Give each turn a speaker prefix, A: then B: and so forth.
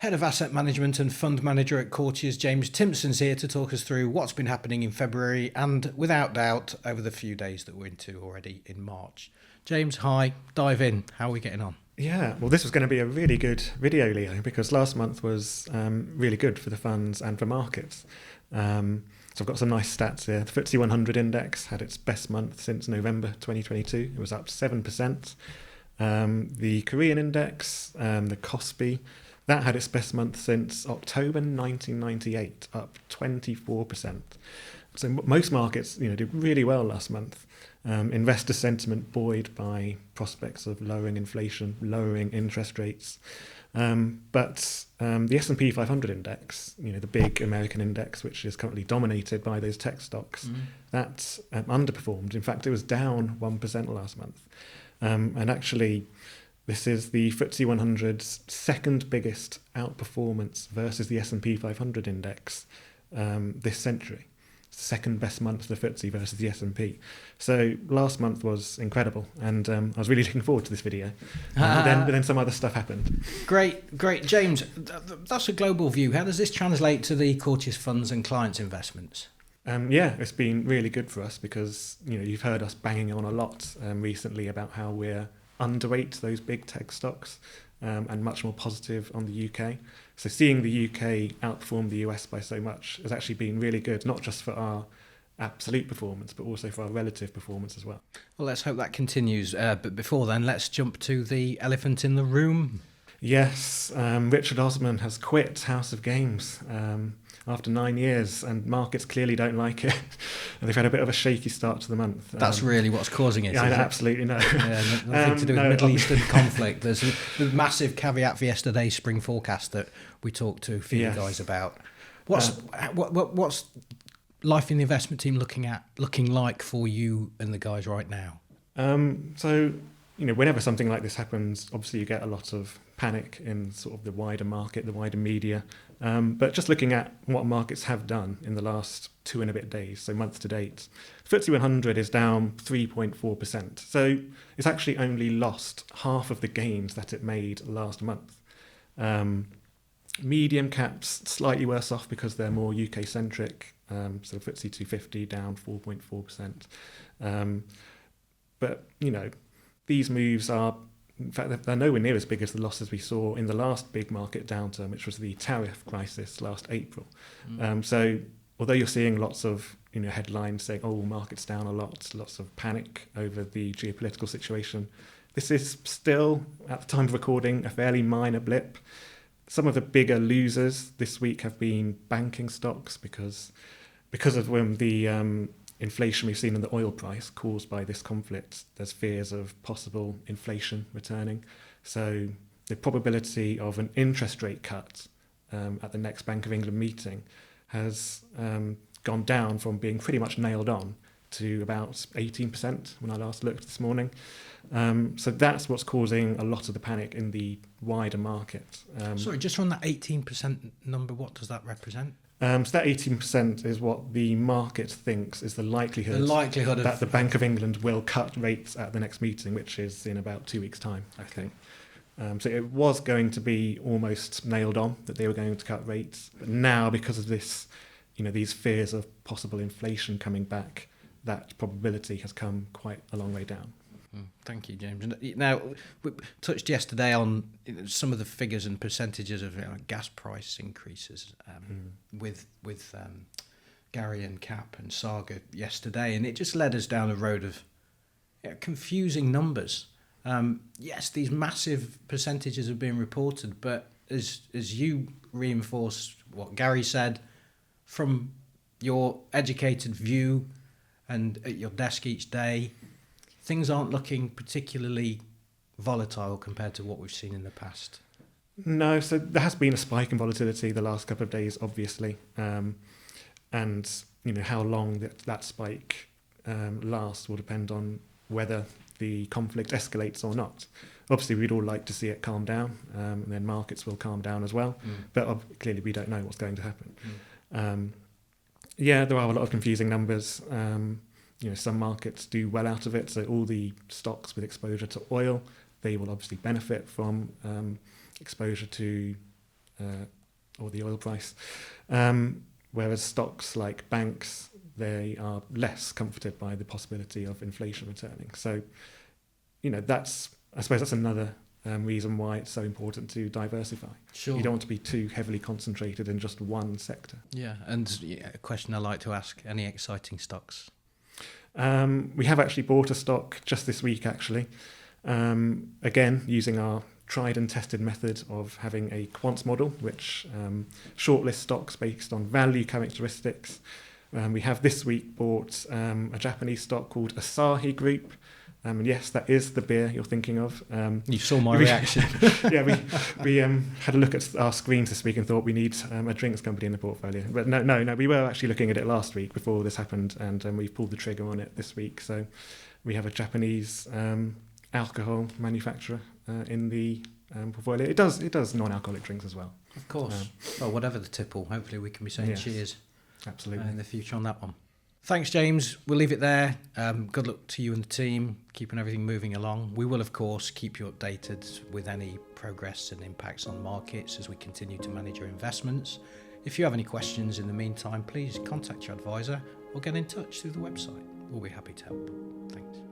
A: Head of Asset Management and Fund Manager at Courtiers, James Timpson's here to talk us through what's been happening in February and, without doubt, over the few days that we're into already in March. James, hi. Dive in. How are we getting on?
B: Yeah, well, this was going to be a really good video, Leo, because last month was really good for the funds and for markets. So I've got some nice stats here. The FTSE 100 index had its best month since November 2022. It was up 7%. The Korean index, the KOSPI, that had its best month since October 1998, up 24%. So most markets, did really well last month. Investor sentiment buoyed by prospects of lowering inflation, lowering interest rates. But the S&P 500 index, the big American index, which is currently dominated by those tech stocks, that underperformed. In fact, it was down 1% last month. And actually, this is the FTSE 100's second biggest outperformance versus the S&P 500 index this century. Second best month for the FTSE versus the S&P. So last month was incredible, and I was really looking forward to this video. But then some other stuff happened.
A: Great. James, that's a global view. How does this translate to the Courtiers funds and clients' investments?
B: It's been really good for us because you've heard us banging on a lot recently about how we're underweight those big tech stocks and much more positive on the UK. So seeing the UK outperform the US by so much has actually been really good, not just for our absolute performance, but also for our relative performance as well.
A: Well, let's hope that continues. But before then, let's jump to the elephant in the room.
B: Yes, Richard Osman has quit House of Games after 9 years, and markets clearly don't like it. And they've had a bit of a shaky start to the month.
A: That's really what's causing it,
B: yeah,
A: isn't it?
B: Absolutely no.
A: Yeah, nothing to do with Middle Eastern conflict. There's a massive caveat for yesterday's spring forecast that we talked to a few guys about. What's life in the investment team looking like for you and the guys right now?
B: So whenever something like this happens, obviously you get a lot of panic in sort of the wider market, the wider media. But just looking at what markets have done in the last 2 and a bit days, so month to date, FTSE 100 is down 3.4%. So it's actually only lost half of the gains that it made last month. Medium caps slightly worse off because they're more UK centric. So FTSE 250 down 4.4%. But these moves are, in fact, they're nowhere near as big as the losses we saw in the last big market downturn, which was the tariff crisis last April. So although you're seeing lots of headlines saying, oh, market's down a lot, lots of panic over the geopolitical situation, this is still, at the time of recording, a fairly minor blip. Some of the bigger losers this week have been banking stocks because of the inflation we've seen in the oil price caused by this conflict. There's fears of possible inflation returning. So the probability of an interest rate cut at the next Bank of England meeting has gone down from being pretty much nailed on to about 18% when I last looked this morning. So that's what's causing a lot of the panic in the wider market.
A: Sorry, just on that 18% number, what does that represent?
B: So that 18% is what the market thinks is the likelihood that the Bank of England will cut rates at the next meeting, which is in about 2 weeks' time, I think. So it was going to be almost nailed on that they were going to cut rates. But now, because of this, these fears of possible inflation coming back, that probability has come quite a long way down.
A: Thank you, James. Now, we touched yesterday on some of the figures and percentages of gas price increases with Gary and Cap and Saga yesterday, and it just led us down a road of confusing numbers. Yes, these massive percentages have been reported, but as you reinforced what Gary said, from your educated view and at your desk each day, things aren't looking particularly volatile compared to what we've seen in the past.
B: No, so there has been a spike in volatility the last couple of days, obviously. And, how long that spike lasts will depend on whether the conflict escalates or not. Obviously, we'd all like to see it calm down, and then markets will calm down as well. But clearly, we don't know what's going to happen. There are a lot of confusing numbers. Some markets do well out of it. So all the stocks with exposure to oil, they will obviously benefit from exposure to or the oil price. Whereas stocks like banks, they are less comforted by the possibility of inflation returning. So, I suppose that's another reason why it's so important to diversify.
A: Sure.
B: You don't want to be too heavily concentrated in just one sector.
A: Yeah, and a question I like to ask, any exciting stocks?
B: We have actually bought a stock just this week, actually. Again, using our tried and tested method of having a quant model, which shortlists stocks based on value characteristics. We have this week bought a Japanese stock called Asahi Group. And yes, that is the beer you're thinking of.
A: You saw my reaction.
B: Yeah, we had a look at our screens this week and thought we need a drinks company in the portfolio. But no, we were actually looking at it last week before this happened, and we pulled the trigger on it this week. So we have a Japanese alcohol manufacturer in the portfolio. It does non-alcoholic drinks as well.
A: Of course. Well, whatever the tipple, hopefully we can be saying cheers.
B: Absolutely.
A: In the future on that one. Thanks, James. We'll leave it there. Good luck to you and the team, keeping everything moving along. We will, of course, keep you updated with any progress and impacts on markets as we continue to manage your investments. If you have any questions in the meantime, please contact your advisor or get in touch through the website. We'll be happy to help. Thanks.